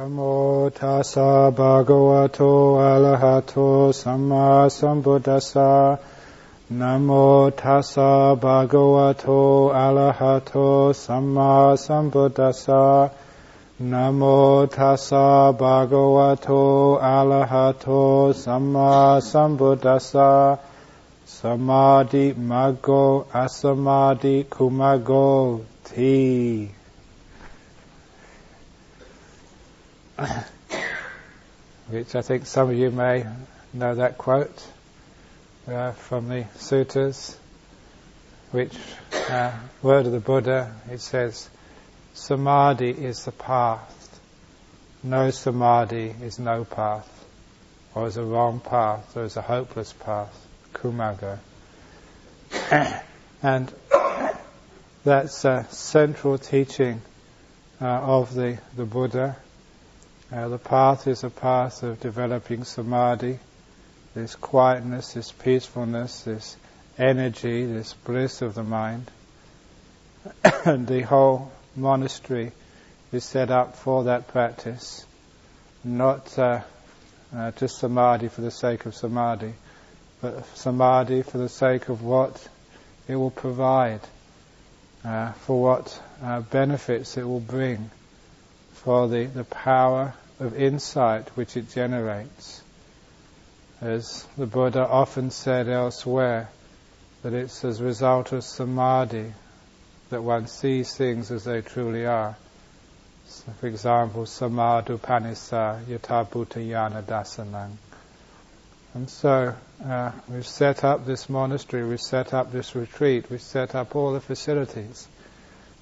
Namo tassa bhagavato arahato samma sambuddhassa. Namo tassa bhagavato arahato samma sambuddhassa. Namo tassa bhagavato arahato samma sambuddhassa. Samadhi maggo asamadhi kumago ti. Which I think some of you may know that quote from the sutras, which word of the Buddha, it says, Samadhi is the path, no Samadhi is no path, or is a wrong path, or is a hopeless path, kumago. And that's a central teaching of the Buddha. The path is a path of developing samadhi, this quietness, this peacefulness, this energy, this bliss of the mind. And the whole monastery is set up for that practice, not just samadhi for the sake of samadhi, but samadhi for the sake of what it will provide, for what benefits it will bring, for the power of insight which it generates. As the Buddha often said elsewhere, that it's as a result of samadhi that one sees things as they truly are. So, for example, samadhupanissa yatha bhutayana dasanang. And so we've set up this monastery, we've set up this retreat, we've set up all the facilities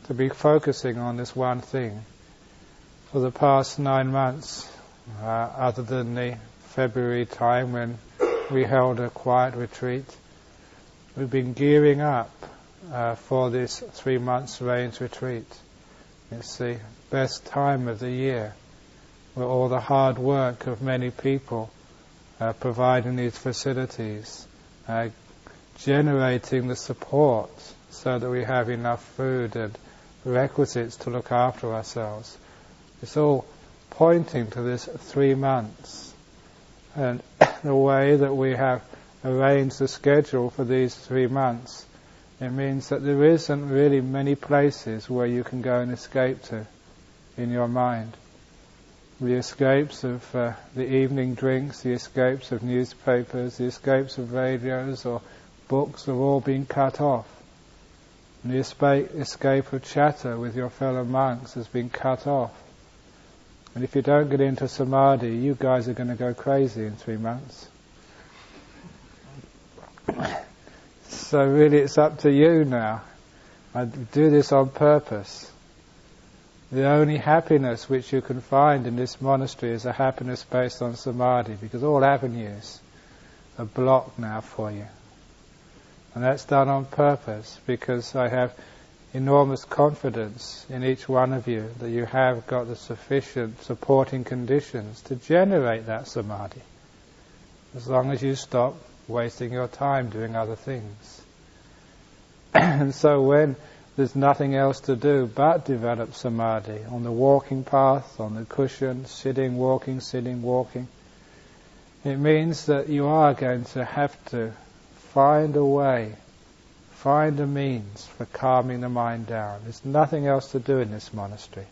to be focusing on this one thing. For the past 9 months, other than the February time when we held a quiet retreat, we've been gearing up for this 3 months range retreat. It's the best time of the year, where all the hard work of many people providing these facilities, generating the support so that we have enough food and requisites to look after ourselves. It's all pointing to this 3 months. And the way that we have arranged the schedule for these 3 months, it means that there isn't really many places where you can go and escape to in your mind. The escapes of the evening drinks, the escapes of newspapers, the escapes of radios or books have all been cut off. And the escape of chatter with your fellow monks has been cut off. And if you don't get into samadhi, you guys are going to go crazy in 3 months. So really it's up to you now. I do this on purpose. The only happiness which you can find in this monastery is a happiness based on samadhi, because all avenues are blocked now for you. And that's done on purpose, because I have enormous confidence in each one of you that you have got the sufficient supporting conditions to generate that samadhi, as long as you stop wasting your time doing other things. And so when there's nothing else to do but develop samadhi, on the walking path, on the cushion, sitting, walking, it means that you are going to have to find a way, find a means for calming the mind down. There's nothing else to do in this monastery.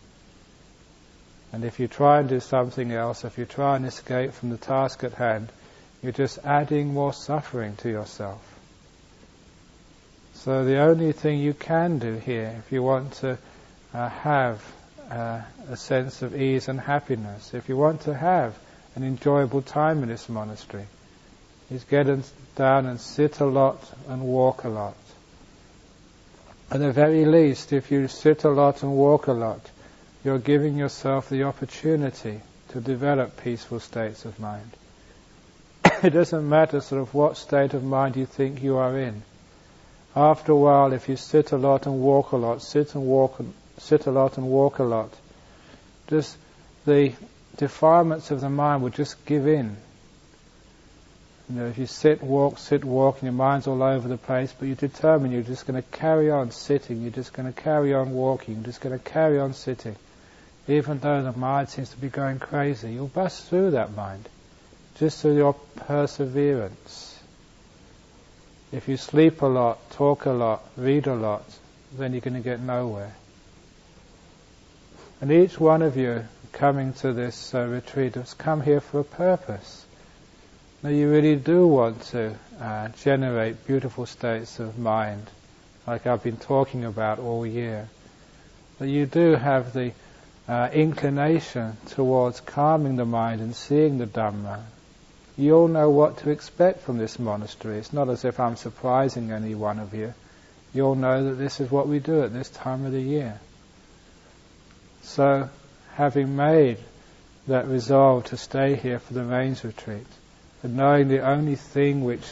And if you try and do something else, if you try and escape from the task at hand, you're just adding more suffering to yourself. So the only thing you can do here, if you want to have a sense of ease and happiness, if you want to have an enjoyable time in this monastery, is get down and sit a lot and walk a lot. At the very least, if you sit a lot and walk a lot, you're giving yourself the opportunity to develop peaceful states of mind. It doesn't matter sort of what state of mind you think you are in. After a while, if you sit a lot and walk a lot, sit a lot and walk a lot, just the defilements of the mind will just give in. You know, if you sit, walk, and your mind's all over the place, but you determine you're just going to carry on sitting, you're just going to carry on walking, you're just going to carry on sitting. even though the mind seems to be going crazy, you'll bust through that mind, just through your perseverance. If you sleep a lot, talk a lot, read a lot, then you're going to get nowhere. And each one of you coming to this retreat has come here for a purpose. Now you really do want to generate beautiful states of mind, like I've been talking about all year. But you do have the inclination towards calming the mind and seeing the Dhamma. You all know what to expect from this monastery. It's not as if I'm surprising any one of you. You all know that this is what we do at this time of the year. So, having made that resolve to stay here for the rains retreat, and knowing the only thing which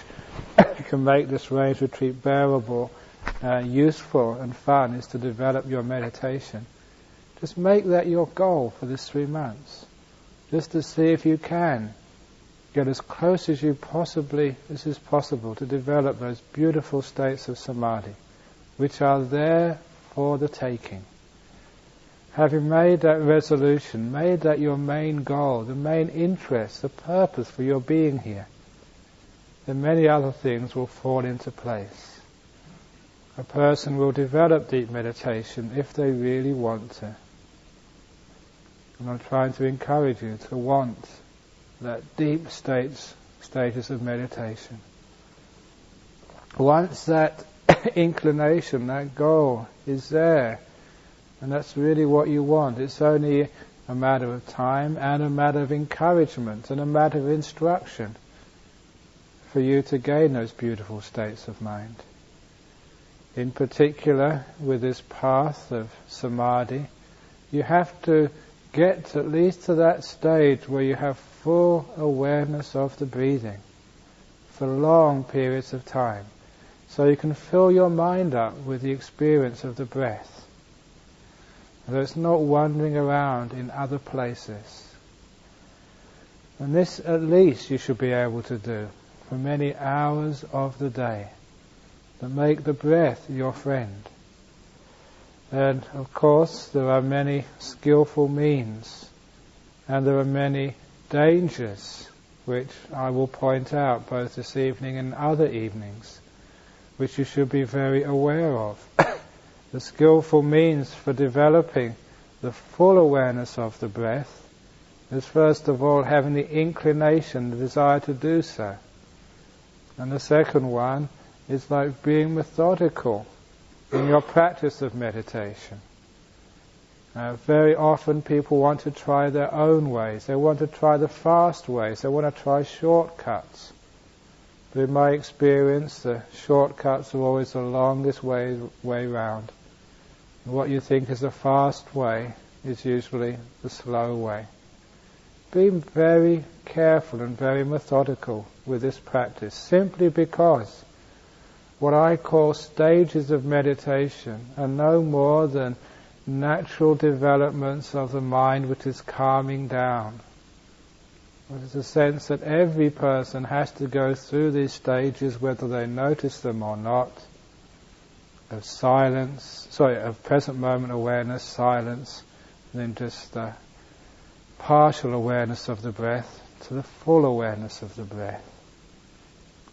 can make this rains retreat bearable, useful and fun is to develop your meditation, just make that your goal for this 3 months. Just to see if you can get as close as is possible to develop those beautiful states of samadhi, which are there for the taking. Having made that resolution, made that your main goal, the main interest, the purpose for your being here, then many other things will fall into place. A person will develop deep meditation if they really want to. And I'm trying to encourage you to want that deep status of meditation. Once that inclination, that goal is there, and that's really what you want, it's only a matter of time and a matter of encouragement and a matter of instruction for you to gain those beautiful states of mind. In particular, with this path of samadhi, you have to get at least to that stage where you have full awareness of the breathing for long periods of time, so you can fill your mind up with the experience of the breath. So it's not wandering around in other places. And this at least you should be able to do for many hours of the day, to make the breath your friend. And of course there are many skillful means, and there are many dangers which I will point out both this evening and other evenings, which you should be very aware of. The skillful means for developing the full awareness of the breath is first of all having the inclination, the desire to do so. And the second one is like being methodical in your practice of meditation. Very often people want to try their own ways. They want to try the fast ways. They want to try shortcuts. But in my experience, the shortcuts are always the longest way round. What you think is the fast way is usually the slow way. Be very careful and very methodical with this practice, simply because what I call stages of meditation are no more than natural developments of the mind which is calming down. There's a sense that every person has to go through these stages, whether they notice them or not, of of present moment awareness, silence, and then just the partial awareness of the breath to the full awareness of the breath.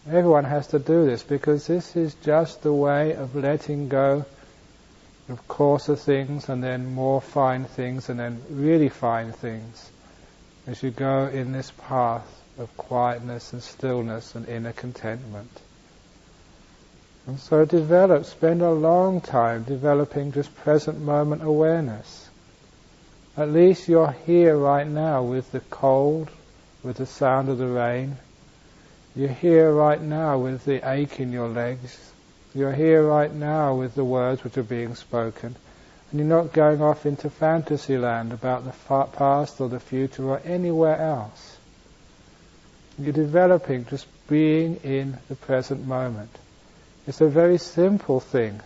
Everyone has to do this because this is just the way of letting go of coarser things and then more fine things and then really fine things as you go in this path of quietness and stillness and inner contentment. And so spend a long time developing just present moment awareness. At least you're here right now with the cold, with the sound of the rain. You're here right now with the ache in your legs. You're here right now with the words which are being spoken. And you're not going off into fantasy land about the past or the future or anywhere else. You're developing just being in the present moment. It's a very simple thing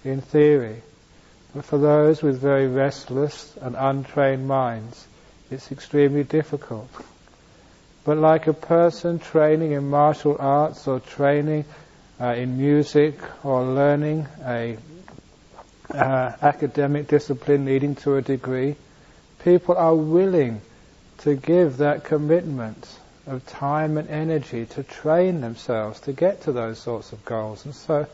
in theory, but for those with very restless and untrained minds, it's extremely difficult. But like a person training in martial arts or training in music or learning a academic discipline leading to a degree, people are willing to give that commitment of time and energy to train themselves to get to those sorts of goals. And so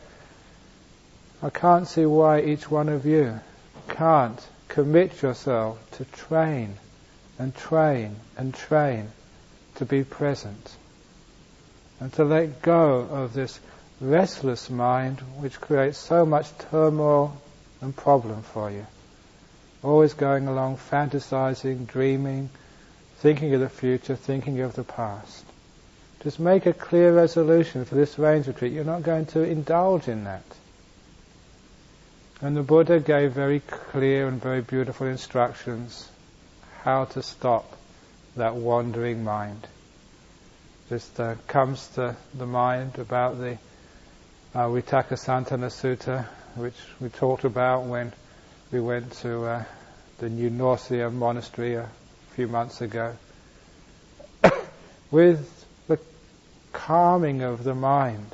I can't see why each one of you can't commit yourself to train and train and train to be present and to let go of this restless mind which creates so much turmoil and problem for you. Always going along, fantasizing, dreaming, thinking of the future, thinking of the past. Just make a clear resolution for this range retreat. You're not going to indulge in that. And the Buddha gave very clear and very beautiful instructions how to stop that wandering mind. Just comes to the mind about the Vitakasantana Sutta, which we talked about when we went to the New Norcia monastery a few months ago. With the calming of the mind,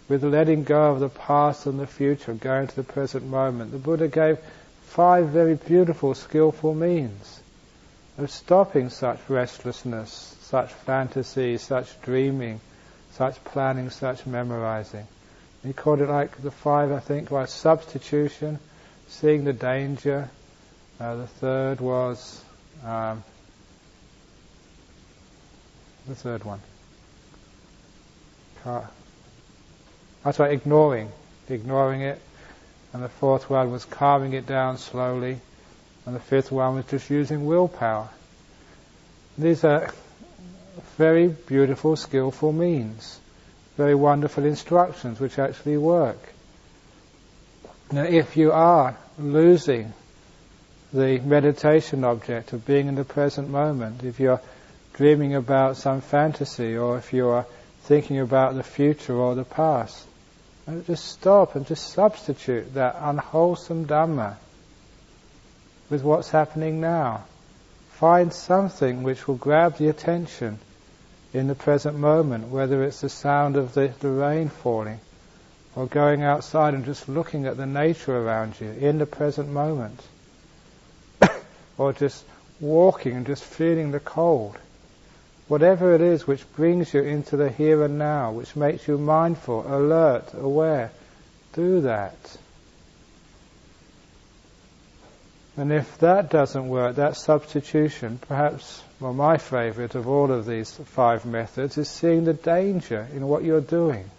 with letting go of the past and the future, going to the present moment, the Buddha gave 5 very beautiful, skillful means of stopping such restlessness, such fantasy, such dreaming, such planning, such memorizing. He called it like the 5, I think, was substitution, seeing the danger. The third was the third one. That's right, ignoring it. And the 4th one was calming it down slowly. And the 5th one was just using willpower. These are very beautiful, skillful means. Very wonderful instructions which actually work. Now, if you are losing the meditation object of being in the present moment, if you're dreaming about some fantasy, or if you are thinking about the future or the past, just stop and just substitute that unwholesome Dhamma with what's happening now. Find something which will grab the attention in the present moment, whether it's the sound of the rain falling, or going outside and just looking at the nature around you in the present moment, or just walking and just feeling the cold. Whatever it is which brings you into the here and now, which makes you mindful, alert, aware, do that. And if that doesn't work, that substitution, perhaps, well, my favourite of all of these 5 methods is seeing the danger in what you're doing.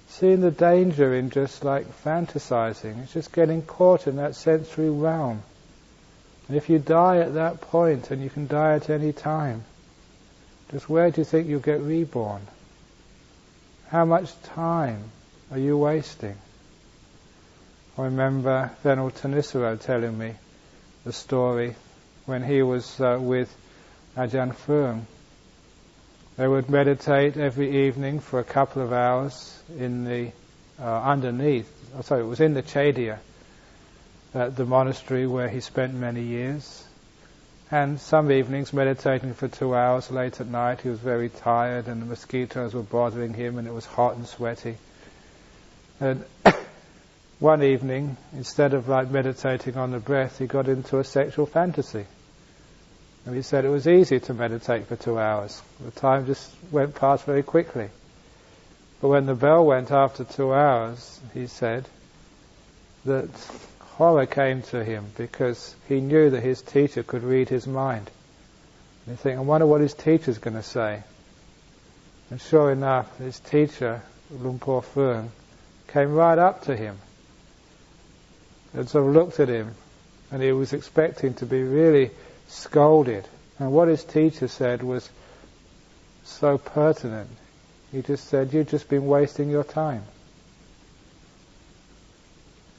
Seeing the danger in just like fantasizing. It's just getting caught in that sensory realm. And if you die at that point, and you can die at any time, just where do you think you'll get reborn? How much time are you wasting? I remember Venerable Thanissaro telling me the story when he was with Ajahn Brahm. They would meditate every evening for a couple of hours in the it was in the Chaitya, at the monastery where he spent many years. And some evenings meditating for 2 hours late at night, he was very tired and the mosquitoes were bothering him and it was hot and sweaty. And one evening, instead of meditating on the breath, he got into a sexual fantasy. And he said it was easy to meditate for 2 hours. The time just went past very quickly. But when the bell went after 2 hours, he said that horror came to him because he knew that his teacher could read his mind. And he think, I wonder what his teacher's going to say. And sure enough, his teacher, Lumpur Phung, came right up to him and sort of looked at him, and he was expecting to be really scolded. And what his teacher said was so pertinent. He just said, you've just been wasting your time.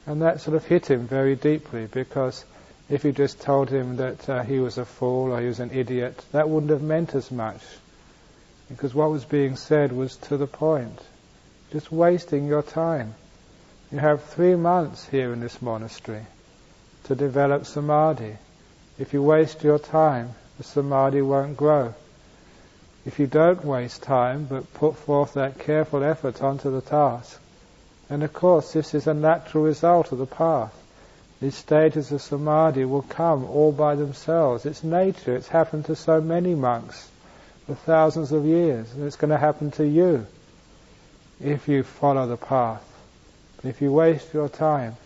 And that sort of hit him very deeply, because if you just told him that he was a fool or he was an idiot, that wouldn't have meant as much. Because what was being said was to the point. Just wasting your time. You have 3 months here in this monastery to develop Samadhi. If you waste your time, the Samadhi won't grow. If you don't waste time, but put forth that careful effort onto the task, and of course this is a natural result of the path. These stages of samadhi will come all by themselves. It's nature. It's happened to so many monks for thousands of years, and it's going to happen to you if you follow the path. If you waste your time,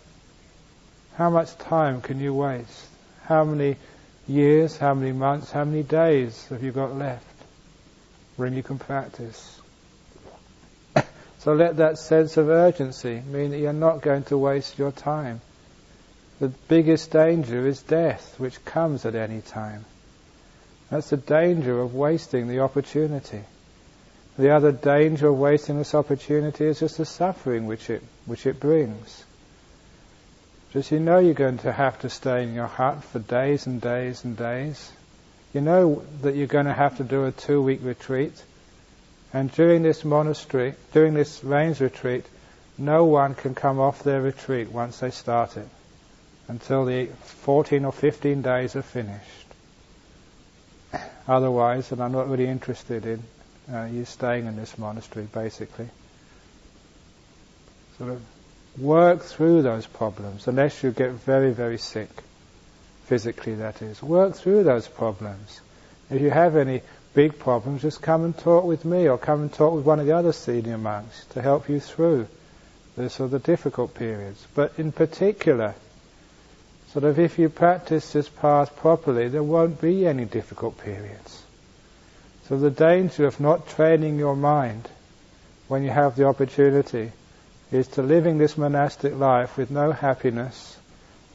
how much time can you waste? How many years, how many months, how many days have you got left when you can practice? So let that sense of urgency mean that you're not going to waste your time. The biggest danger is death, which comes at any time. That's the danger of wasting the opportunity. The other danger of wasting this opportunity is just the suffering which it brings. Just you know you're going to have to stay in your hut for days and days and days. You know that you're going to have to do a 2-week retreat. And during this rains retreat, no one can come off their retreat once they start it until the 14 or 15 days are finished. Otherwise, and I'm not really interested in you staying in this monastery, basically. Sort of work through those problems, unless you get very, very sick, physically that is. Work through those problems. If you have any big problems, just come and talk with me, or come and talk with one of the other senior monks to help you through the sort of the difficult periods. But in particular, sort of if you practice this path properly, there won't be any difficult periods. So the danger of not training your mind when you have the opportunity is to living this monastic life with no happiness,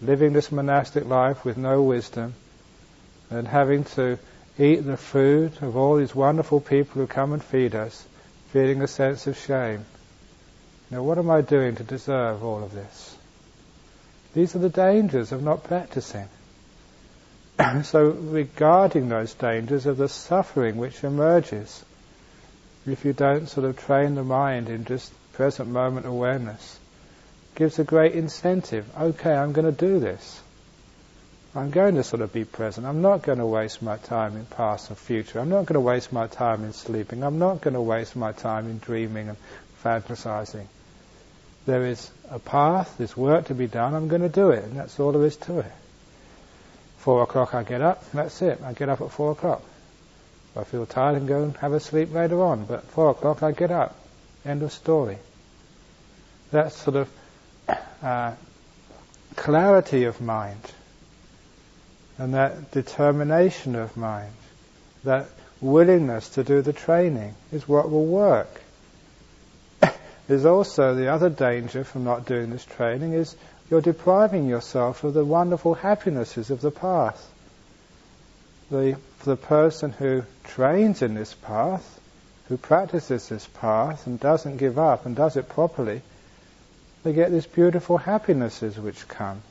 living this monastic life with no wisdom, and having to eat the food of all these wonderful people who come and feed us, feeling a sense of shame. Now, what am I doing to deserve all of this? These are the dangers of not practicing. So regarding those dangers of the suffering which emerges if you don't sort of train the mind in just present moment awareness, gives a great incentive. Okay, I'm going to do this. I'm going to sort of be present. I'm not going to waste my time in past and future. I'm not going to waste my time in sleeping. I'm not going to waste my time in dreaming and fantasizing. There is a path, there's work to be done, I'm going to do it, and that's all there is to it. 4 o'clock I get up, that's it. I get up at 4 o'clock. If I feel tired, I can go and have a sleep later on, but 4 o'clock I get up. End of story. That sort of clarity of mind, and that determination of mind, that willingness to do the training is what will work. There's also the other danger from not doing this training is you're depriving yourself of the wonderful happinesses of the path. For the person who trains in this path, who practices this path and doesn't give up and does it properly, they get these beautiful happinesses which come.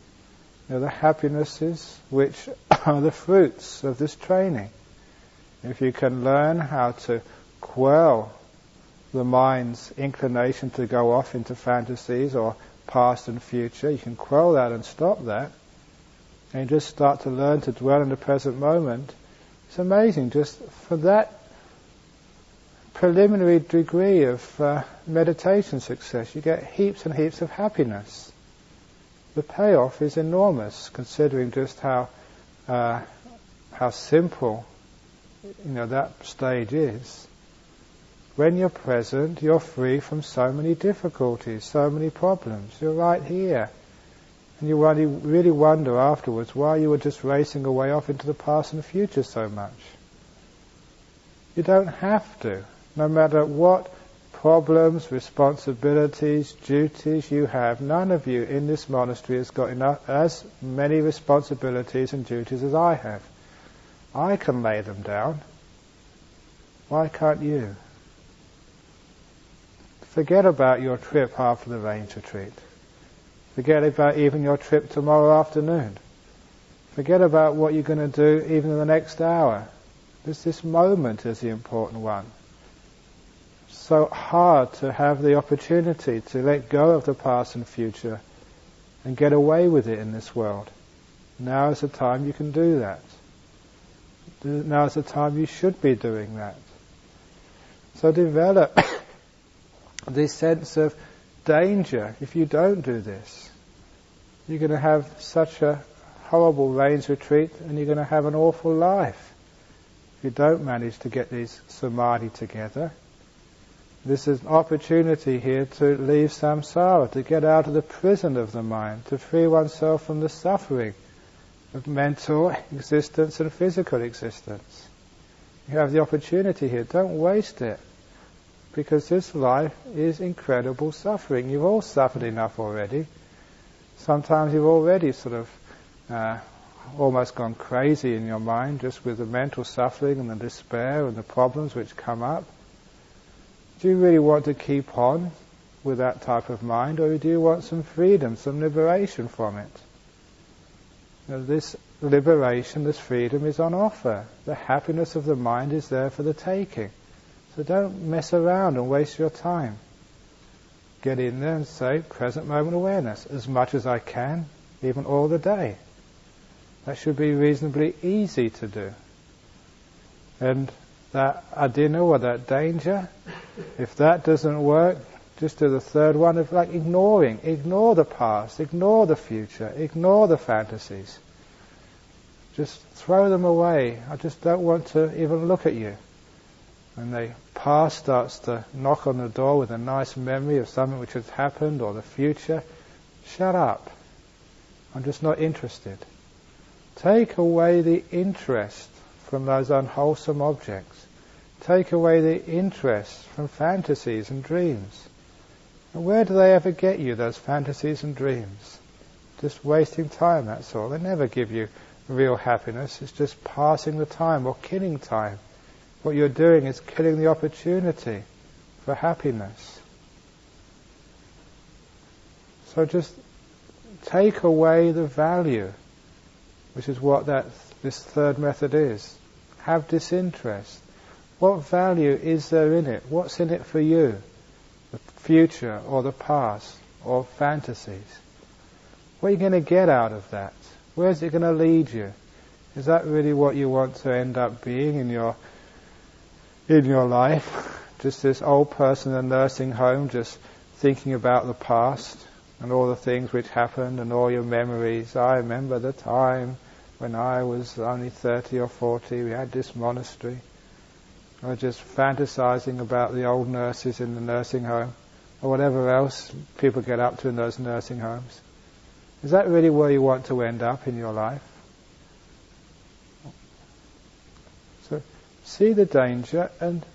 They're the happinesses which are the fruits of this training. If you can learn how to quell the mind's inclination to go off into fantasies or past and future, you can quell that and stop that, and you just start to learn to dwell in the present moment. It's amazing, just for that preliminary degree of meditation success, you get heaps and heaps of happiness. The payoff is enormous, considering just how simple, that stage is. When you're present, you're free from so many difficulties, so many problems. You're right here. And you really wonder afterwards why you were just racing away off into the past and the future so much. You don't have to. No matter what problems, responsibilities, duties you have, none of you in this monastery has got as many responsibilities and duties as I have. I can lay them down. Why can't you? Forget about your trip after the rains retreat. Forget about even your trip tomorrow afternoon. Forget about what you're going to do even in the next hour. Just this moment is the important one. So hard to have the opportunity to let go of the past and future and get away with it in this world. Now is the time you can do that. Now is the time you should be doing that. So develop this sense of danger if you don't do this. you're going to have such a horrible rains retreat, and you're going to have an awful life if you don't manage to get these samadhi together. This is an opportunity here to leave samsara, to get out of the prison of the mind, to free oneself from the suffering of mental existence and physical existence. You have the opportunity here. Don't waste it, because this life is incredible suffering. You've all suffered enough already. Sometimes you've already sort of almost gone crazy in your mind just with the mental suffering and the despair and the problems which come up. Do you really want to keep on with that type of mind, or do you want some freedom, some liberation from it? This liberation, this freedom is on offer. The happiness of the mind is there for the taking. So don't mess around and waste your time. Get in there and say, present moment awareness, as much as I can, even all the day. That should be reasonably easy to do. And that adina, or that danger, if that doesn't work, just do the third one of like ignoring. Ignore the past, ignore the future, ignore the fantasies. Just throw them away. I just don't want to even look at you. When the past starts to knock on the door with a nice memory of something which has happened, or the future, shut up. I'm just not interested. Take away the interest from those unwholesome objects. Take away the interest from fantasies and dreams. And where do they ever get you, those fantasies and dreams? Just wasting time, that's all. They never give you real happiness. It's just passing the time or killing time. What you're doing is killing the opportunity for happiness. So just take away the value, which is what this third method is. Have disinterest. What value is there in it? What's in it for you? The future or the past or fantasies? What are you going to get out of that? Where's it going to lead you? Is that really what you want to end up being in your life? Just this old person in a nursing home, just thinking about the past and all the things which happened and all your memories. I remember the time when I was only 30 or 40, we had this monastery. Or just fantasizing about the old nurses in the nursing home, or whatever else people get up to in those nursing homes. Is that really where you want to end up in your life? So see the danger and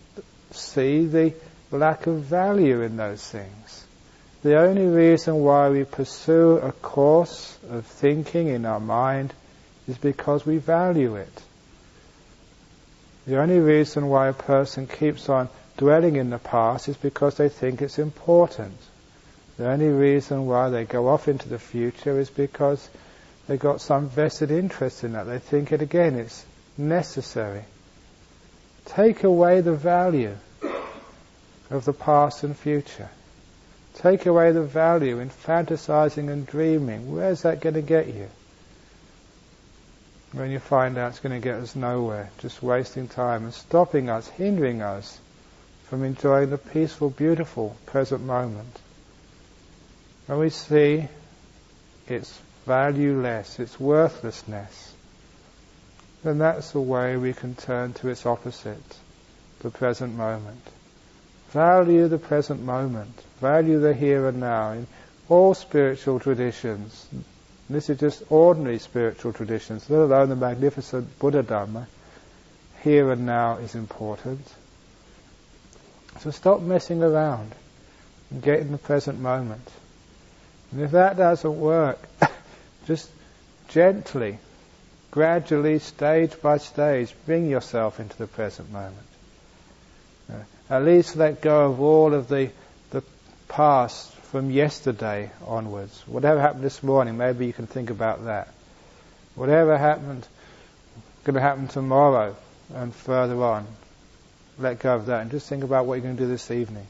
see the lack of value in those things. The only reason why we pursue a course of thinking in our mind is because we value it. The only reason why a person keeps on dwelling in the past is because they think it's important. The only reason why they go off into the future is because they've got some vested interest in that. They think it again, it's necessary. Take away the value of the past and future. Take away the value in fantasizing and dreaming. Where's that going to get you? When you find out it's going to get us nowhere, just wasting time and stopping us, hindering us from enjoying the peaceful, beautiful present moment. When we see its valueless, its worthlessness, then that's the way we can turn to its opposite, the present moment. Value the present moment. Value the here and now. In all spiritual traditions, this is just ordinary spiritual traditions, let alone the magnificent Buddha Dhamma, here and now is important. So stop messing around and get in the present moment. And if that doesn't work, just gently, gradually, stage by stage, bring yourself into the present moment. At least let go of all of the past from yesterday onwards. Whatever happened this morning, maybe you can think about that. Whatever happened, going to happen tomorrow and further on, let go of that and just think about what you're going to do this evening.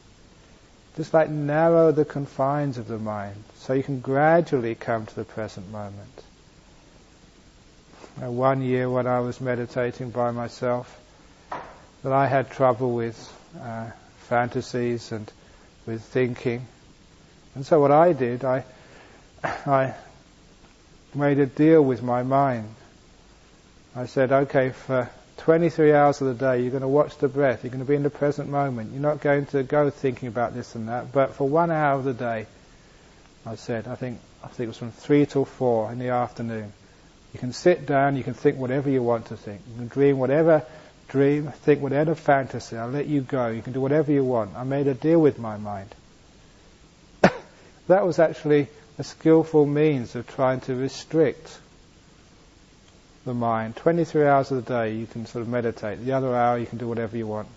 Just like narrow the confines of the mind so you can gradually come to the present moment. One year when I was meditating by myself, that I had trouble with fantasies and with thinking. And so what I did, I made a deal with my mind. I said, okay, for 23 hours of the day you're going to watch the breath, you're going to be in the present moment, you're not going to go thinking about this and that, but for 1 hour of the day, I said, I think it was from 3 till 4 in the afternoon, you can sit down, you can think whatever you want to think, you can dream whatever dream, think whatever fantasy, I'll let you go, you can do whatever you want. I made a deal with my mind. That was actually a skillful means of trying to restrict the mind. 23 hours of the day you can sort of meditate, the other hour you can do whatever you want.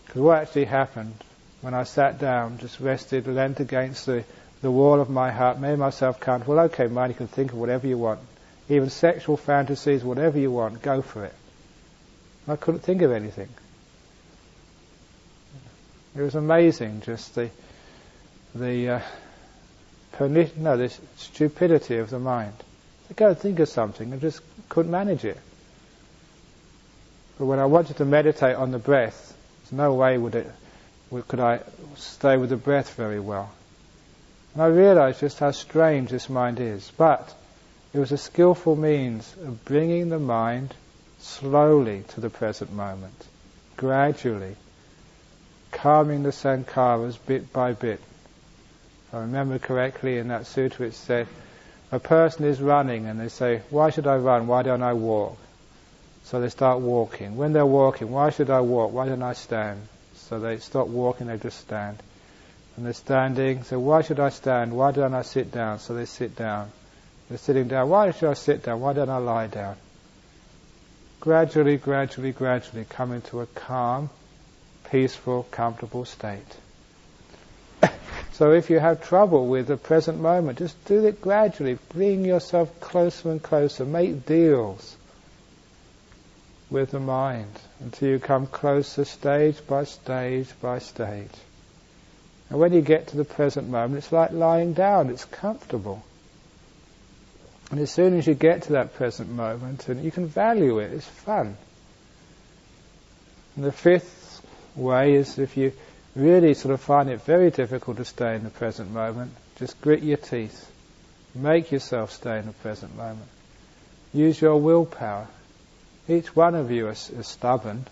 Because what actually happened when I sat down, just rested, leant against the wall of my heart, made myself comfortable, okay mind, you can think of whatever you want, even sexual fantasies, whatever you want, go for it. I couldn't think of anything. It was amazing, just the stupidity of the mind. I go and think of something, I just couldn't manage it. But when I wanted to meditate on the breath, there's no way could I stay with the breath very well. And I realized just how strange this mind is. But it was a skillful means of bringing the mind slowly to the present moment, gradually, calming the sankharas bit by bit. If I remember correctly, in that sutra it said, a person is running and they say, why should I run? Why don't I walk? So they start walking. When they're walking, why should I walk? Why don't I stand? So they stop walking, they just stand. And they're standing, so why should I stand? Why don't I sit down? So they sit down. They're sitting down, why should I sit down? Why don't I lie down? Gradually, gradually, gradually come into a calm, peaceful, comfortable state. So if you have trouble with the present moment, just do it gradually. Bring yourself closer and closer. Make deals with the mind until you come closer stage by stage by stage. And when you get to the present moment, it's like lying down. It's comfortable. And as soon as you get to that present moment, and you can value it, it's fun. And the fifth way is if you really sort of find it very difficult to stay in the present moment, just grit your teeth. Make yourself stay in the present moment. Use your willpower. Each one of you is stubborn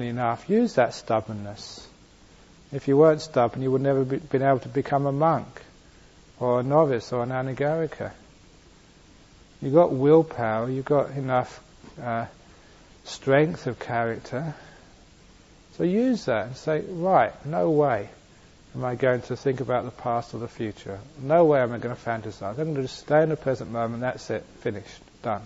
enough. Use that stubbornness. If you weren't stubborn, you would never been able to become a monk or a novice or an anagarika. You've got willpower, you've got enough strength of character. So use that and say, right, no way am I going to think about the past or the future. No way am I going to fantasize. I'm going to just stay in the present moment, that's it, finished, done.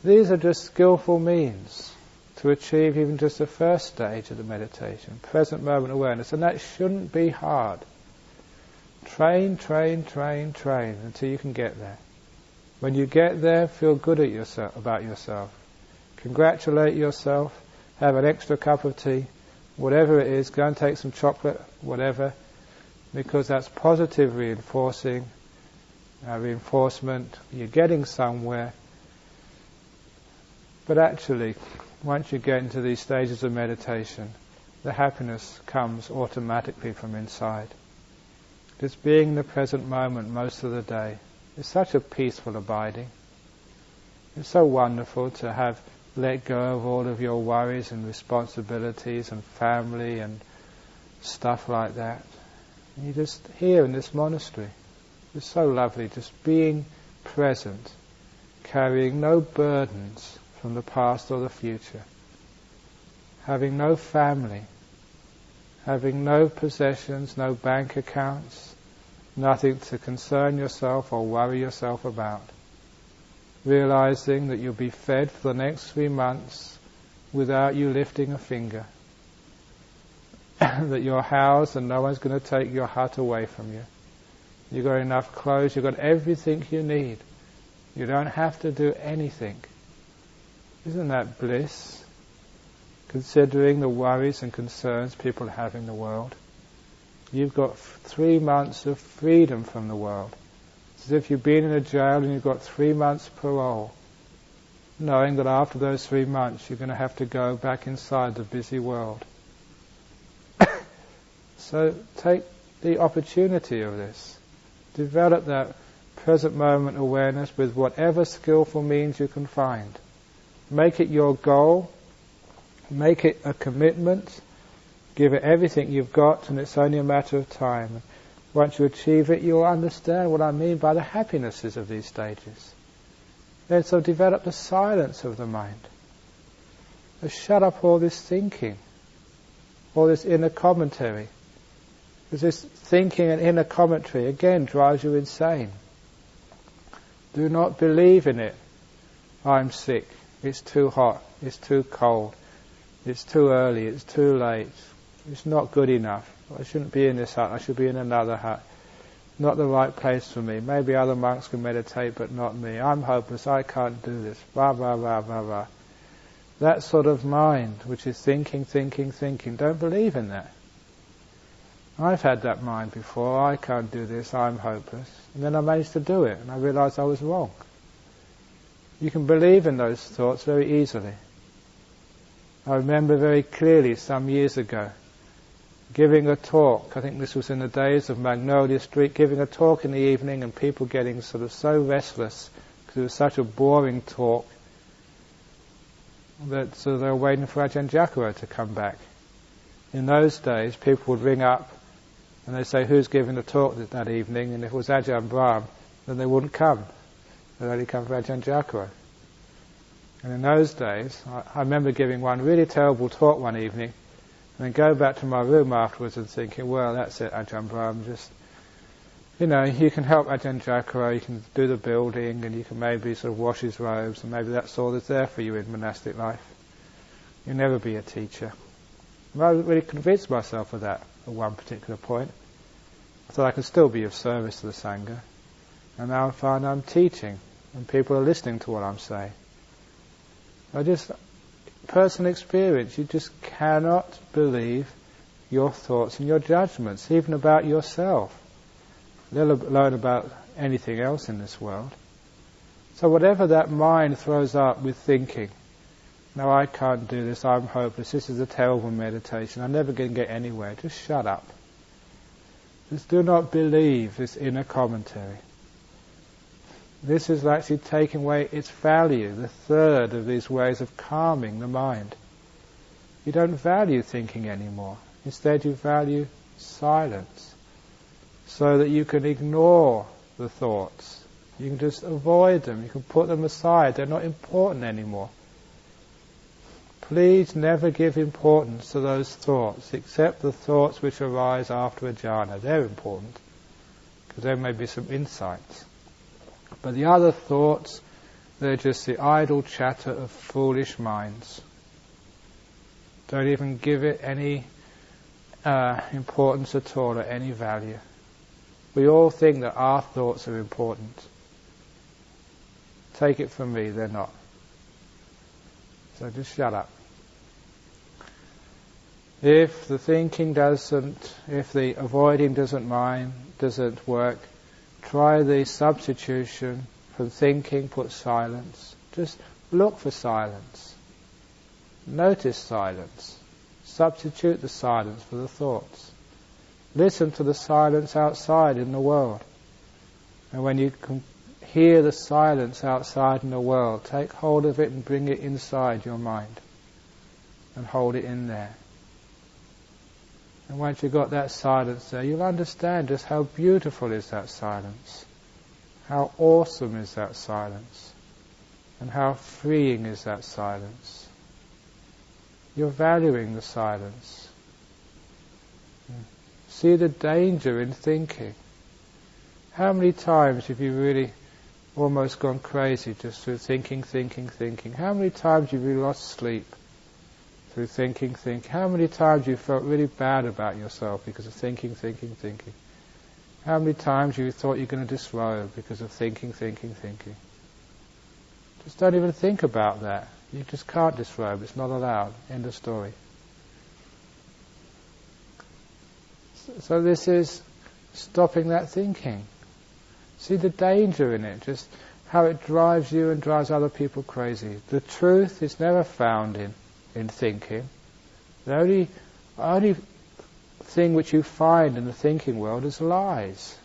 These are just skillful means to achieve even just the first stage of the meditation, present moment awareness, and that shouldn't be hard. Train until you can get there. When you get there, feel good about yourself. Congratulate yourself. Have an extra cup of tea, whatever it is, go and take some chocolate, whatever, because that's positive reinforcement, you're getting somewhere. But actually, once you get into these stages of meditation, the happiness comes automatically from inside. Just being in the present moment most of the day is such a peaceful abiding. It's so wonderful to have let go of all of your worries and responsibilities and family and stuff like that. And you're just here in this monastery. It's so lovely, just being present, carrying no burdens from the past or the future, having no family, having no possessions, no bank accounts, nothing to concern yourself or worry yourself about. Realizing that you'll be fed for the next 3 months without you lifting a finger. That you're housed and no one's going to take your hut away from you. You've got enough clothes, you've got everything you need. You don't have to do anything. Isn't that bliss? Considering the worries and concerns people have in the world. You've got 3 months of freedom from the world. It's as if you've been in a jail and you've got 3 months parole, knowing that after those 3 months you're going to have to go back inside the busy world. So take the opportunity of this. Develop that present moment awareness with whatever skillful means you can find. Make it your goal, make it a commitment, give it everything you've got, and it's only a matter of time. Once you achieve it, you'll understand what I mean by the happinesses of these stages. Then so develop the silence of the mind. So shut up all this thinking, all this inner commentary. Because this thinking and inner commentary, again, drives you insane. Do not believe in it. I'm sick. It's too hot. It's too cold. It's too early. It's too late. It's not good enough. I shouldn't be in this hut. I should be in another hut. Not the right place for me. Maybe other monks can meditate, but not me. I'm hopeless. I can't do this. Blah, blah, blah, blah, blah. That sort of mind, which is thinking, thinking, thinking, don't believe in that. I've had that mind before. I can't do this. I'm hopeless. And then I managed to do it, and I realized I was wrong. You can believe in those thoughts very easily. I remember very clearly some years ago giving a talk. I think this was in the days of Magnolia Street, giving a talk in the evening and people getting sort of so restless because it was such a boring talk that so they were waiting for Ajahn Jacaro to come back. In those days, people would ring up and they'd say, who's giving the talk that evening? And if it was Ajahn Brahm, then they wouldn't come. They'd only come for Ajahn Jacaro. And in those days, I remember giving one really terrible talk one evening, and then go back to my room afterwards and thinking, well, that's it, Ajahn Brahm, just, you can help Ajahn Jacaro, you can do the building, and you can maybe sort of wash his robes, and maybe that's all that's there for you in monastic life. You'll never be a teacher. And I really convinced myself of that at one particular point. I thought I could still be of service to the Sangha, and now I find I'm teaching, and people are listening to what I'm saying. Personal experience, you just cannot believe your thoughts and your judgments, even about yourself, let alone about anything else in this world. So whatever that mind throws up with thinking, no, I can't do this, I'm hopeless, this is a terrible meditation, I'm never going to get anywhere, just shut up. Just do not believe this inner commentary. This is actually taking away its value, the third of these ways of calming the mind. You don't value thinking anymore. Instead you value silence, so that you can ignore the thoughts. You can just avoid them, you can put them aside, they're not important anymore. Please never give importance to those thoughts, except the thoughts which arise after a jhana. They're important, because there may be some insights. But the other thoughts, they're just the idle chatter of foolish minds. Don't even give it any importance at all or any value. We all think that our thoughts are important. Take it from me, they're not. So just shut up. If the thinking if the avoiding doesn't work, try the substitution from thinking, put silence. Just look for silence. Notice silence. Substitute the silence for the thoughts. Listen to the silence outside in the world. And when you can hear the silence outside in the world, take hold of it and bring it inside your mind. And hold it in there. And once you've got that silence there, you'll understand just how beautiful is that silence. How awesome is that silence. And how freeing is that silence. You're valuing the silence. See the danger in thinking. How many times have you really almost gone crazy just through thinking? How many times have you lost sleep through thinking? How many times you felt really bad about yourself because of thinking? How many times you thought you're going to disrobe because of thinking? Just don't even think about that. You just can't disrobe, it's not allowed. End of story. So this is stopping that thinking. See the danger in it, just how it drives you and drives other people crazy. The truth is never found in thinking. The only thing which you find in the thinking world is lies.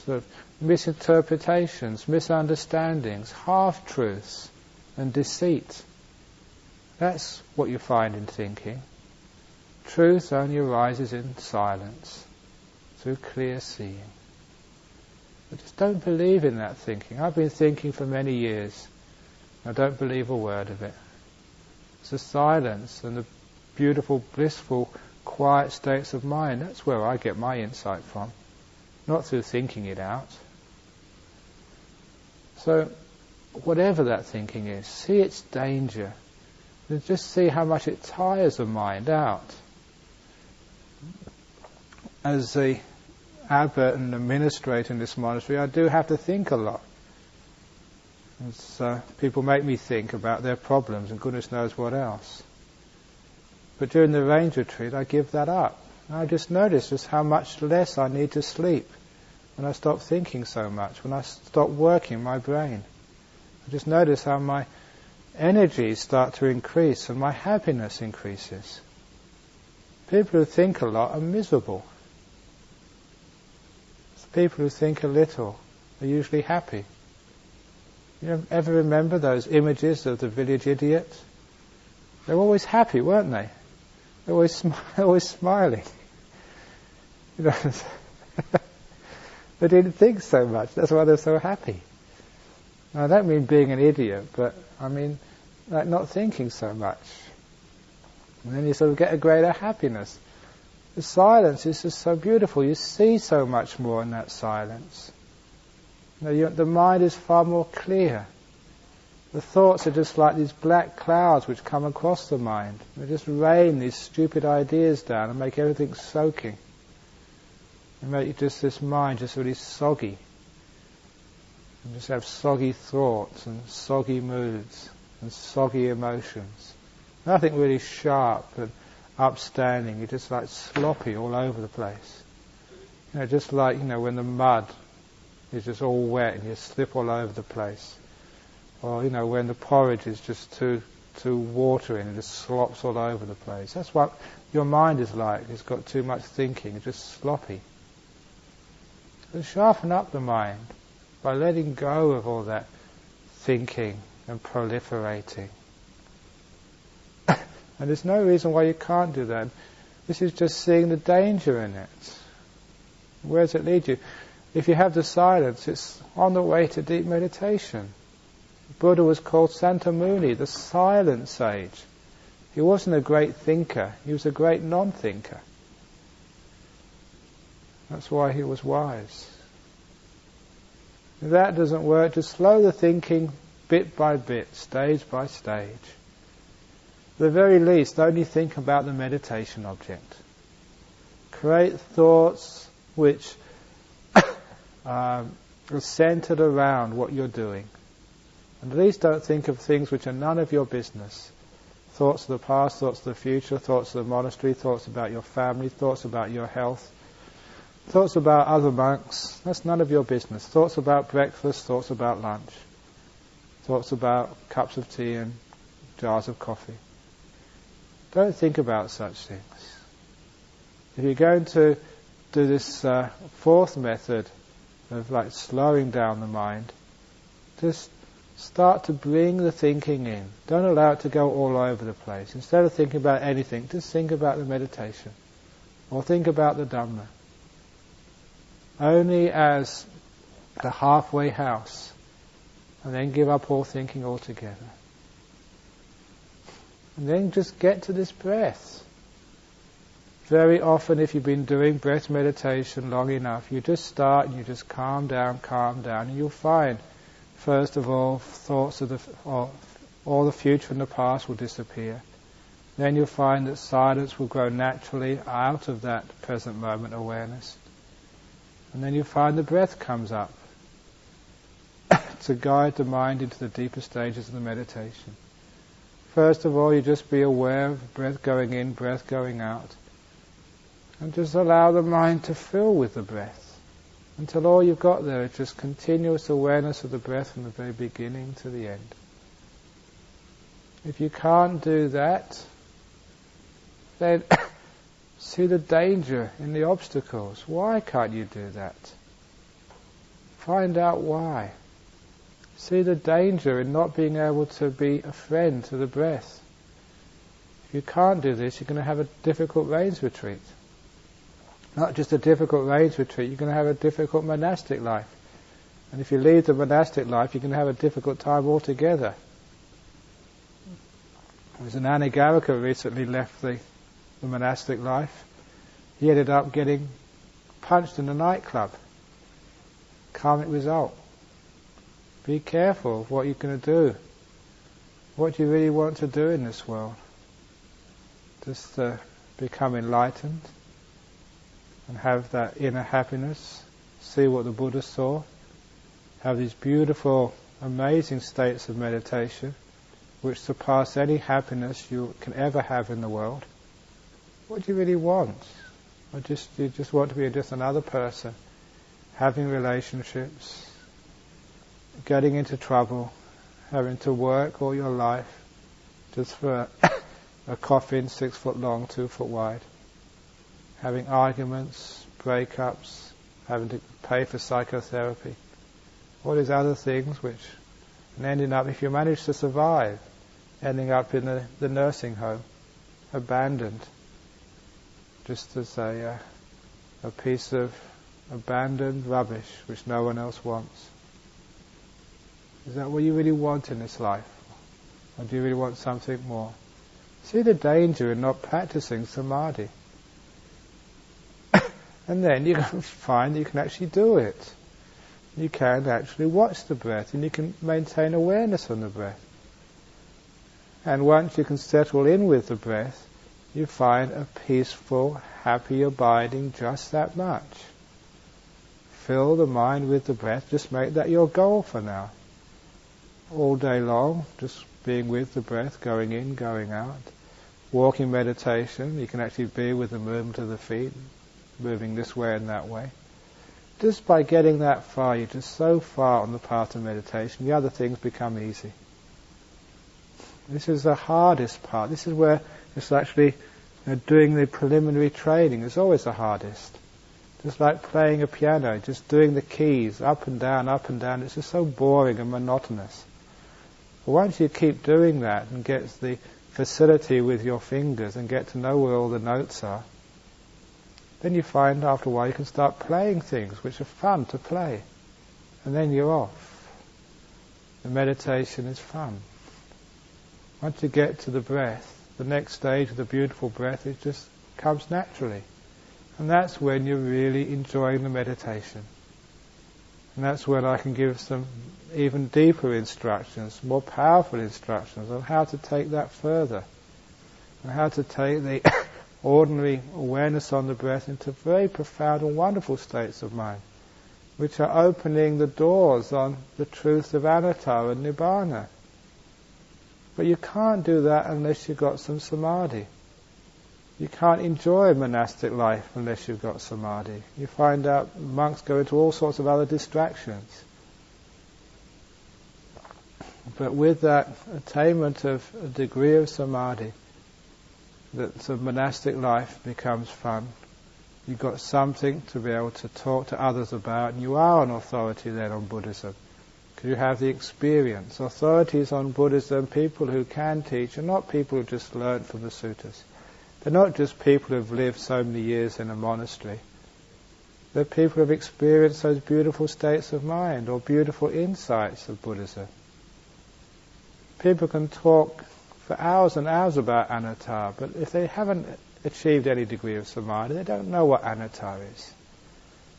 sort of misinterpretations, misunderstandings, half-truths and deceit. That's what you find in thinking. Truth only arises in silence, through clear seeing. But just don't believe in that thinking. I've been thinking for many years. I don't believe a word of it. It's the silence and the beautiful, blissful, quiet states of mind. That's where I get my insight from, not through thinking it out. So, whatever that thinking is, see its danger. And just see how much it tires the mind out. As the abbot and administrator in this monastery, I do have to think a lot. People make me think about their problems and goodness knows what else. But during the range retreat, I give that up. And I just notice just how much less I need to sleep when I stop thinking so much, when I stop working my brain. I just notice how my energies start to increase and my happiness increases. People who think a lot are miserable. People who think a little are usually happy. You ever remember those images of the village idiot? They were always happy, weren't they? They were always smiling. You know, they didn't think so much. That's why they're so happy. Now, I don't mean being an idiot, but I mean like not thinking so much. And then you sort of get a greater happiness. The silence is just so beautiful. You see so much more in that silence. The mind is far more clear. The thoughts are just like these black clouds which come across the mind. They just rain these stupid ideas down and make everything soaking. And make just this mind just really soggy. And just have soggy thoughts and soggy moods and soggy emotions. Nothing really sharp and upstanding. You're just like sloppy all over the place. Just like, when the mud is just all wet and you slip all over the place. Or, when the porridge is just too watery and it just slops all over the place. That's what your mind is like. It's got too much thinking. It's just sloppy. So sharpen up the mind by letting go of all that thinking and proliferating. And there's no reason why you can't do that. This is just seeing the danger in it. Where does it lead you? If you have the silence, it's on the way to deep meditation. Buddha was called Santamuni, the silent sage. He wasn't a great thinker, he was a great non-thinker. That's why he was wise. If that doesn't work, just slow the thinking bit by bit, stage by stage. At the very least, only think about the meditation object. Create thoughts which are centered around what you're doing. And at least don't think of things which are none of your business. Thoughts of the past, thoughts of the future, thoughts of the monastery, thoughts about your family, thoughts about your health, thoughts about other monks. That's none of your business. Thoughts about breakfast, thoughts about lunch, thoughts about cups of tea and jars of coffee. Don't think about such things. If you're going to do this fourth method of like slowing down the mind, just start to bring the thinking in. Don't allow it to go all over the place. Instead of thinking about anything, just think about the meditation. Or think about the Dhamma. Only as the halfway house. And then give up all thinking altogether. And then just get to this breath. Very often, if you've been doing breath meditation long enough, you just start and you just calm down, and you'll find, first of all, thoughts of all the future and the past will disappear. Then you'll find that silence will grow naturally out of that present moment awareness. And then you'll find the breath comes up to guide the mind into the deeper stages of the meditation. First of all, you just be aware of breath going in, breath going out. And just allow the mind to fill with the breath until all you've got there is just continuous awareness of the breath from the very beginning to the end. If you can't do that, then see the danger in the obstacles. Why can't you do that? Find out why. See the danger in not being able to be a friend to the breath. If you can't do this, you're going to have a difficult rains retreat. Not just a difficult rains retreat, you're going to have a difficult monastic life. And if you leave the monastic life, you're going to have a difficult time altogether. There was an Anagarika recently left the monastic life. He ended up getting punched in a nightclub. Karmic result. Be careful of what you're going to do. What do you really want to do in this world? Just become enlightened and have that inner happiness, see what the Buddha saw, have these beautiful, amazing states of meditation which surpass any happiness you can ever have in the world. What do you really want? Or you just want to be just another person, having relationships, getting into trouble, having to work all your life just for a coffin 6 foot long, 2 foot wide, having arguments, breakups, having to pay for psychotherapy, all these other things and ending up, if you manage to survive, ending up in the nursing home, abandoned, just as a piece of abandoned rubbish which no one else wants. Is that what you really want in this life? Or do you really want something more? See the danger in not practicing samadhi. And then you can find that you can actually do it. You can actually watch the breath and you can maintain awareness on the breath. And once you can settle in with the breath, you find a peaceful, happy abiding just that much. Fill the mind with the breath, just make that your goal for now. All day long, just being with the breath, going in, going out. Walking meditation, you can actually be with the movement of the feet, moving this way and that way. Just by getting that far, you're just so far on the path of meditation, the other things become easy. This is the hardest part. This is where it's actually doing the preliminary training is always the hardest. Just like playing a piano, just doing the keys up and down, it's just so boring and monotonous. But once you keep doing that and get the facility with your fingers and get to know where all the notes are, then you find after a while you can start playing things which are fun to play. And then you're off. The meditation is fun. Once you get to the breath, the next stage of the beautiful breath, it just comes naturally. And that's when you're really enjoying the meditation. And that's when I can give some even deeper instructions, more powerful instructions on how to take that further. And how to take the ordinary awareness on the breath into very profound and wonderful states of mind, which are opening the doors on the truth of anatta and nibbana. But you can't do that unless you've got some samadhi. You can't enjoy monastic life unless you've got samadhi. You find out monks go into all sorts of other distractions. But with that attainment of a degree of samadhi, that the monastic life becomes fun. You've got something to be able to talk to others about, and you are an authority then on Buddhism. Because you have the experience. Authorities on Buddhism, people who can teach, are not people who just learned from the suttas. They're not just people who have lived so many years in a monastery. They're people who have experienced those beautiful states of mind or beautiful insights of Buddhism. People can talk for hours and hours about anatta, but if they haven't achieved any degree of samadhi, they don't know what anatta is.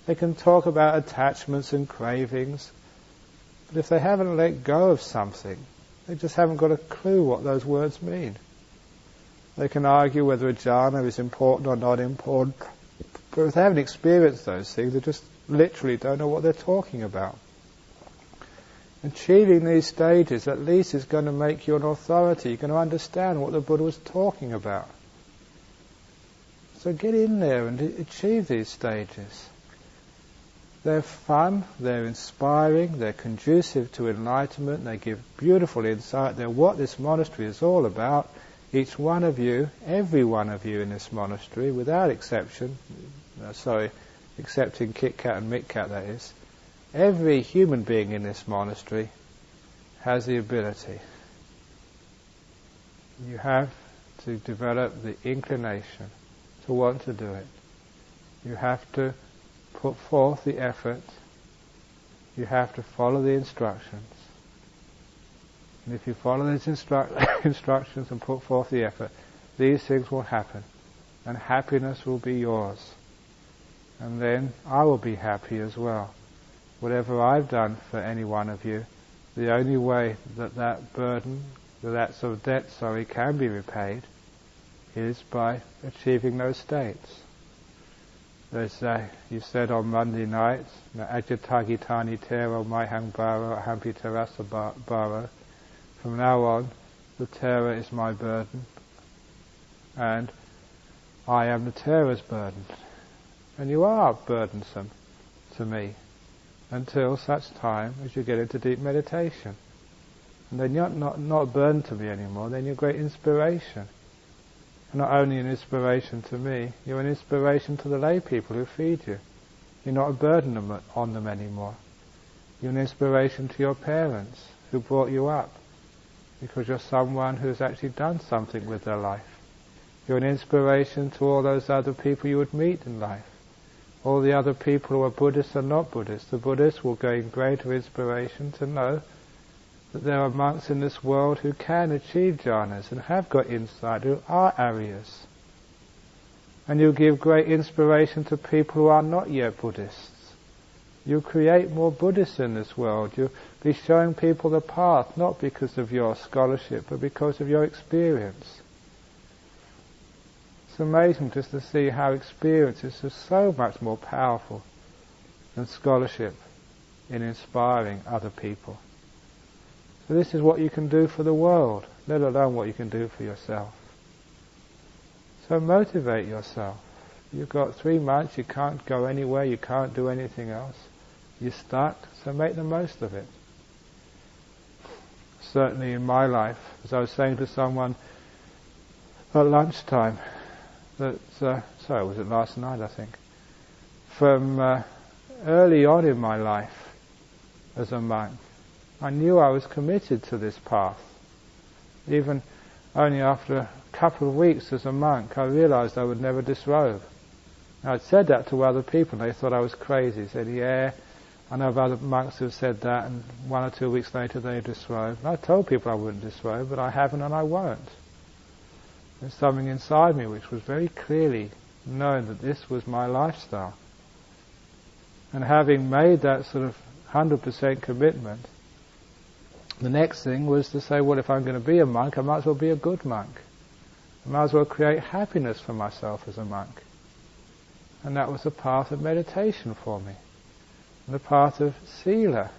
They can talk about attachments and cravings, but if they haven't let go of something, they just haven't got a clue what those words mean. They can argue whether a jhana is important or not important, but if they haven't experienced those things, they just literally don't know what they're talking about. Achieving these stages at least is going to make you an authority. You're going to understand what the Buddha was talking about. So get in there and achieve these stages. They're fun, they're inspiring, they're conducive to enlightenment, they give beautiful insight, they're what this monastery is all about. Each one of you, every one of you in this monastery, without exception, excepting Kit Kat and Mick Kat that is, Every human being in this monastery has the ability. You have to develop the inclination to want to do it. You have to put forth the effort. You have to follow the instructions. And if you follow these instructions and put forth the effort, these things will happen. And happiness will be yours. And then I will be happy as well. Whatever I've done for any one of you, the only way that burden, that sort of debt, can be repaid is by achieving those states. As you said on Monday night, Ajatagitani Tero Maihang Baro Ahampi Terasa Baro. From now on, the terror is my burden, and I am the terror's burden. And you are burdensome to me until such time as you get into deep meditation. And then you're not a burden to me anymore, then you're a great inspiration. And not only an inspiration to me, you're an inspiration to the lay people who feed you. You're not a burden on them anymore. You're an inspiration to your parents who brought you up, because you're someone who's actually done something with their life. You're an inspiration to all those other people you would meet in life. All the other people who are Buddhists and not Buddhists. The Buddhists will gain greater inspiration to know that there are monks in this world who can achieve jhanas and have got insight, who are Aryas. And you give great inspiration to people who are not yet Buddhists. You create more Buddhists in this world. You'll be showing people the path, not because of your scholarship, but because of your experience. It's amazing just to see how experience is just so much more powerful than scholarship in inspiring other people. So this is what you can do for the world, let alone what you can do for yourself. So motivate yourself. You've got 3 months, you can't go anywhere, you can't do anything else. You're stuck, so make the most of it. Certainly in my life, as I was saying to someone at lunchtime, that, was it last night I think, from early on in my life as a monk, I knew I was committed to this path. Even only after a couple of weeks as a monk, I realized I would never disrobe. I'd said that to other people and they thought I was crazy. They said, yeah, I know of other monks who have said that, and 1 or 2 weeks later they disrobed. And I told people I wouldn't disrobe, but I haven't and I won't. There's something inside me which was very clearly known that this was my lifestyle. And having made that sort of 100% commitment, the next thing was to say, well, if I'm going to be a monk, I might as well be a good monk. I might as well create happiness for myself as a monk. And that was the path of meditation for me. And the path of sila,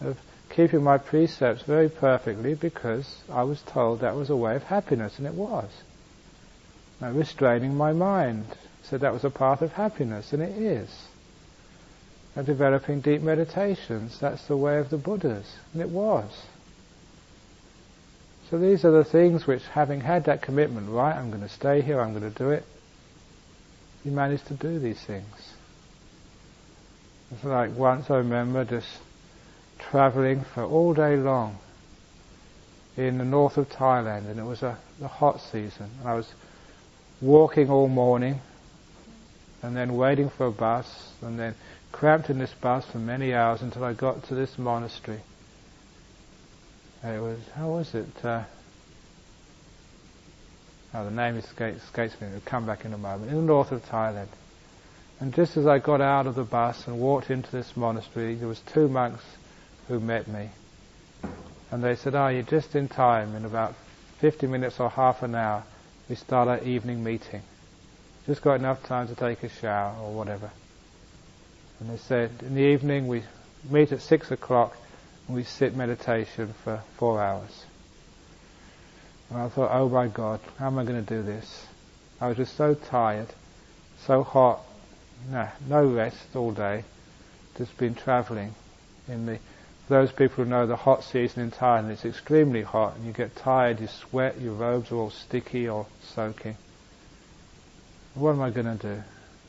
of keeping my precepts very perfectly, because I was told that was a way of happiness, and it was. Now, restraining my mind, said that was a path of happiness, and it is. And developing deep meditations, that's the way of the Buddhas, and it was. So these are the things which, having had that commitment, right, I'm going to stay here, I'm going to do it, you manage to do these things. It's like once I remember just travelling for all day long in the north of Thailand, and it was the hot season, and I was walking all morning and then waiting for a bus and then cramped in this bus for many hours until I got to this monastery. It was, how was it? The name escapes me, it'll come back in a moment. In the north of Thailand. And just as I got out of the bus and walked into this monastery, there was 2 monks who met me. And they said, you're just in time. In about 50 minutes or half an hour, we start our evening meeting. Just got enough time to take a shower or whatever. And they said, in the evening we meet at 6 o'clock and we sit meditation for 4 hours. And I thought, oh my God, how am I going to do this? I was just so tired, so hot, no rest all day, just been travelling. Those people who know the hot season in Thailand, it's extremely hot and you get tired, you sweat, your robes are all sticky or soaking. What am I going to do?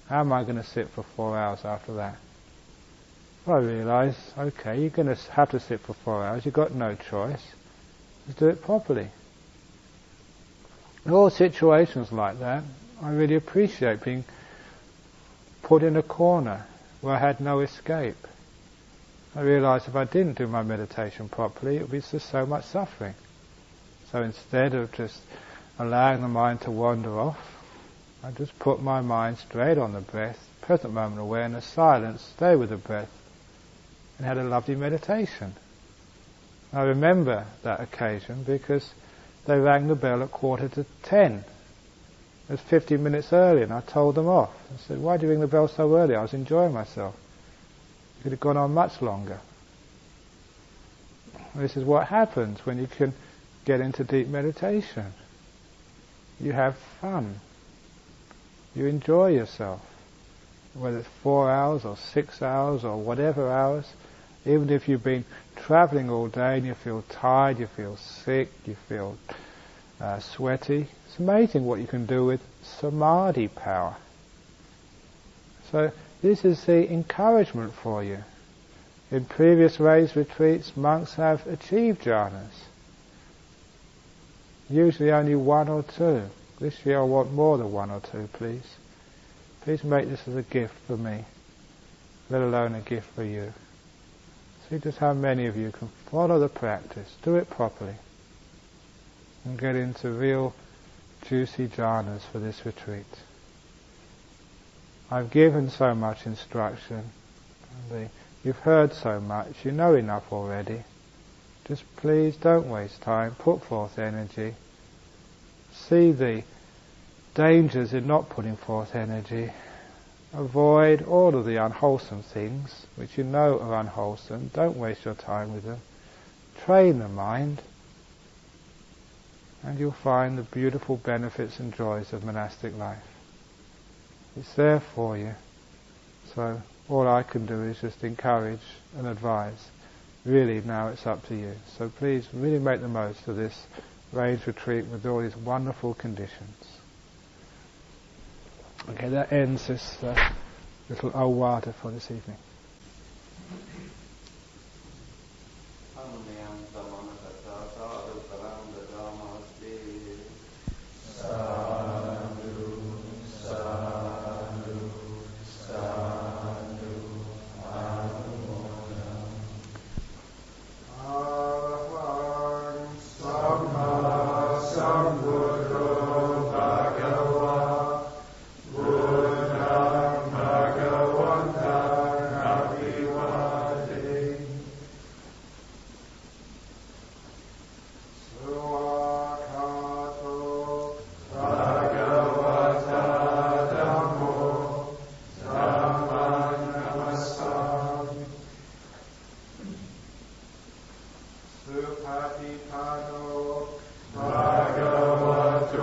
How am I going to sit for 4 hours after that? I realised, okay, you're going to have to sit for 4 hours, you've got no choice, just do it properly. In all situations like that, I really appreciate being put in a corner where I had no escape. I realised if I didn't do my meditation properly, it would be just so much suffering. So instead of just allowing the mind to wander off, I just put my mind straight on the breath, present moment awareness, silence, stay with the breath, and had a lovely meditation. I remember that occasion because they rang the bell at 10:15. It was 15 minutes early, and I told them off. I said, "Why do you ring the bell so early? I was enjoying myself. It could have gone on much longer." And this is what happens when you can get into deep meditation. You have fun. You enjoy yourself. Whether it's 4 hours or 6 hours or whatever hours, even if you've been travelling all day and you feel tired, you feel sick, you feel sweaty, it's amazing what you can do with Samadhi power. So this is the encouragement for you. In previous raised retreats, monks have achieved jhanas. Usually only 1 or 2. This year I want more than 1 or 2, please. Please make this as a gift for me, let alone a gift for you. See just how many of you can follow the practice, do it properly, and get into real juicy jhanas for this retreat. I've given so much instruction, you've heard so much, you know enough already. Just please don't waste time, put forth energy. See the dangers in not putting forth energy. Avoid all of the unwholesome things, which you know are unwholesome. Don't waste your time with them. Train the mind, and you'll find the beautiful benefits and joys of monastic life. It's there for you. So all I can do is just encourage and advise. Really, now it's up to you. So please really make the most of this raised retreat with all these wonderful conditions. Okay, that ends this little awada for this evening. Bhagavato